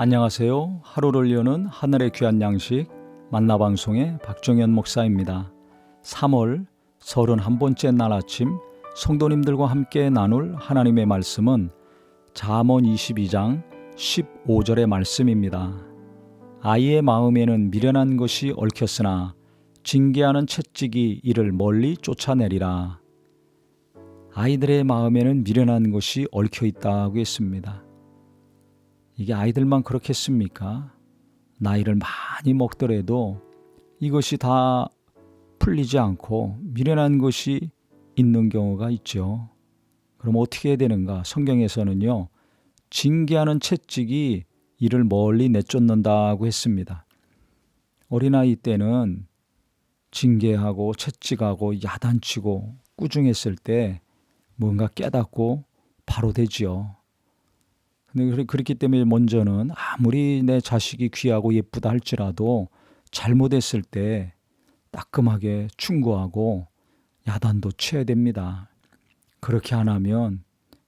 안녕하세요. 하루를 여는 하늘의 귀한 양식 만나방송의 박정현 목사입니다. 3월 31번째 날 아침 성도님들과 함께 나눌 하나님의 말씀은 잠언 22장 15절의 말씀입니다. 아이의 마음에는 미련한 것이 얽혔으나 징계하는 채찍이 이를 멀리 쫓아내리라. 아이들의 마음에는 미련한 것이 얽혀 있다고 했습니다. 이게 아이들만 그렇겠습니까? 나이를 많이 먹더라도 이것이 다 풀리지 않고 미련한 것이 있는 경우가 있죠. 그럼 어떻게 해야 되는가? 성경에서는요, 징계하는 채찍이 이를 멀리 내쫓는다고 했습니다. 어린아이 때는 징계하고 채찍하고 야단치고 꾸중했을 때 뭔가 깨닫고 바로 되지요. 근데 그렇기 때문에 먼저는 아무리 내 자식이 귀하고 예쁘다 할지라도 잘못했을 때 따끔하게 충고하고 야단도 쳐야 됩니다. 그렇게 안 하면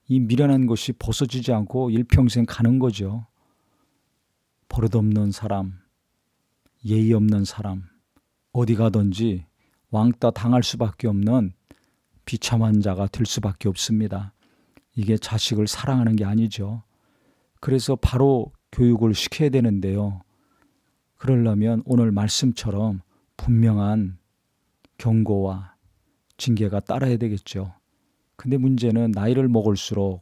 이 미련한 것이 벗어지지 않고 일평생 가는 거죠. 버릇없는 사람, 예의 없는 사람, 어디 가든지 왕따 당할 수밖에 없는 비참한 자가 될 수밖에 없습니다. 이게 자식을 사랑하는 게 아니죠. 그래서 바로 교육을 시켜야 되는데요. 그러려면 오늘 말씀처럼 분명한 경고와 징계가 따라야 되겠죠. 근데 문제는 나이를 먹을수록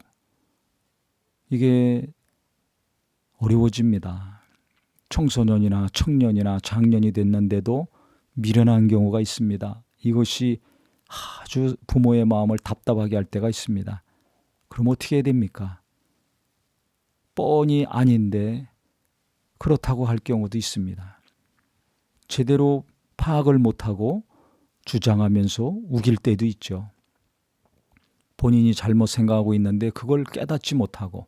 이게 어려워집니다. 청소년이나 청년이나 장년이 됐는데도 미련한 경우가 있습니다. 이것이 아주 부모의 마음을 답답하게 할 때가 있습니다. 그럼 어떻게 해야 됩니까? 뻔히 아닌데 그렇다고 할 경우도 있습니다. 제대로 파악을 못하고 주장하면서 우길 때도 있죠. 본인이 잘못 생각하고 있는데 그걸 깨닫지 못하고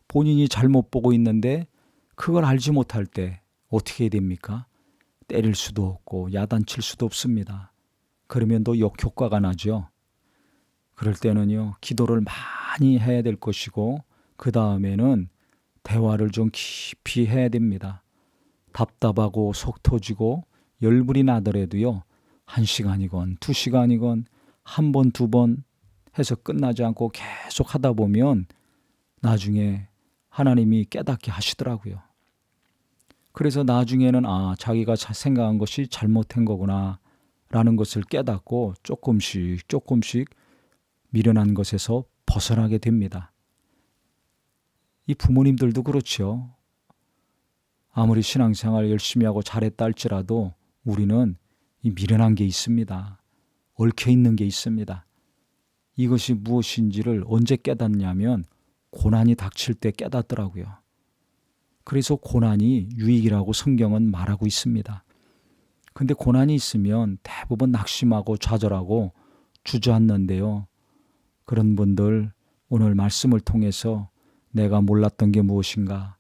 본인이 잘못 보고 있는데 그걸 알지 못할 때 어떻게 해야 됩니까? 때릴 수도 없고 야단칠 수도 없습니다. 그러면 더 역효과가 나죠. 그럴 때는요, 기도를 많이 해야 될 것이고 그 다음에는 대화를 좀 깊이 해야 됩니다. 답답하고 속 터지고 열불이 나더라도요, 1시간이건 2시간이건 한 번, 두 번 해서 끝나지 않고 계속 하다 보면 나중에 하나님이 깨닫게 하시더라고요. 그래서 나중에는 자기가 생각한 것이 잘못된 거구나 라는 것을 깨닫고 조금씩 미련한 것에서 벗어나게 됩니다. 이 부모님들도 그렇죠. 아무리 신앙생활 열심히 하고 잘했다 할지라도 우리는 이 미련한 게 있습니다. 얽혀 있는 게 있습니다. 이것이 무엇인지를 언제 깨닫냐면 고난이 닥칠 때 깨닫더라고요. 그래서 고난이 유익이라고 성경은 말하고 있습니다. 근데 고난이 있으면 대부분 낙심하고 좌절하고 주저앉는데요. 그런 분들 오늘 말씀을 통해서 내가 몰랐던 게 무엇인가,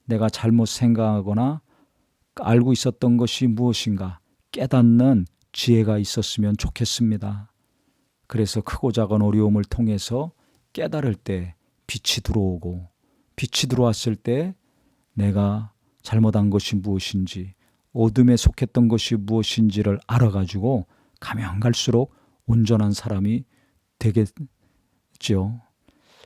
내가 잘못 생각하거나 알고 있었던 것이 무엇인가 깨닫는 지혜가 있었으면 좋겠습니다. 그래서 크고 작은 어려움을 통해서 깨달을 때 빛이 들어오고, 빛이 들어왔을 때 내가 잘못한 것이 무엇인지, 어둠에 속했던 것이 무엇인지를 알아가지고 가면 갈수록 온전한 사람이 되겠죠.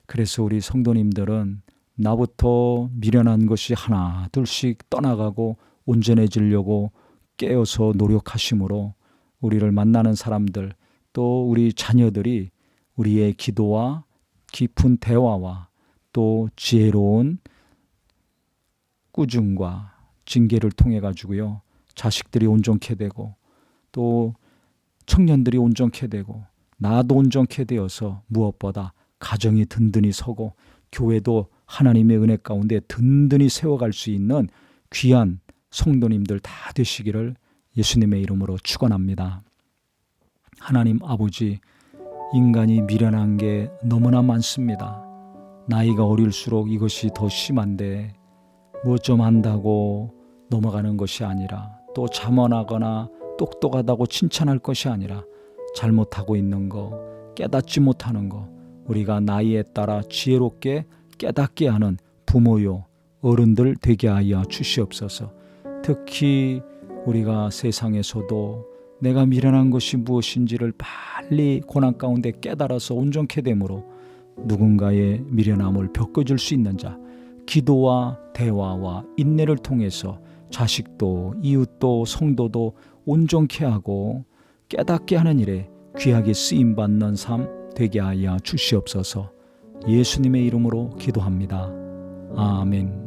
그래서 우리 성도님들은 나부터 미련한 것이 하나 둘씩 떠나가고 온전해지려고 깨어서 노력하심으로 우리를 만나는 사람들, 또 우리 자녀들이 우리의 기도와 깊은 대화와 또 지혜로운 꾸중과 징계를 통해 가지고요, 자식들이 온전케 되고 또 청년들이 온전케 되고 나도 온전케 되어서 무엇보다 가정이 든든히 서고 교회도 하나님의 은혜 가운데 든든히 세워갈 수 있는 귀한 성도님들 다 되시기를 예수님의 이름으로 축원합니다. 하나님 아버지, 인간이 미련한 게 너무나 많습니다. 나이가 어릴수록 이것이 더 심한데 뭐 좀 안다고 넘어가는 것이 아니라, 또 자만하거나 똑똑하다고 칭찬할 것이 아니라 잘못하고 있는 거, 깨닫지 못하는 거, 우리가 나이에 따라 지혜롭게 깨닫게 하는 부모요 어른들 되게 하여 주시옵소서. 특히 우리가 세상에서도 내가 미련한 것이 무엇인지를 빨리 고난 가운데 깨달아서 온전케 되므로 누군가의 미련함을 벗겨줄 수 있는 자, 기도와 대화와 인내를 통해서 자식도 이웃도 성도도 온전케 하고 깨닫게 하는 일에 귀하게 쓰임받는 삶 되게 하여 주시옵소서. 예수님의 이름으로 기도합니다. 아멘.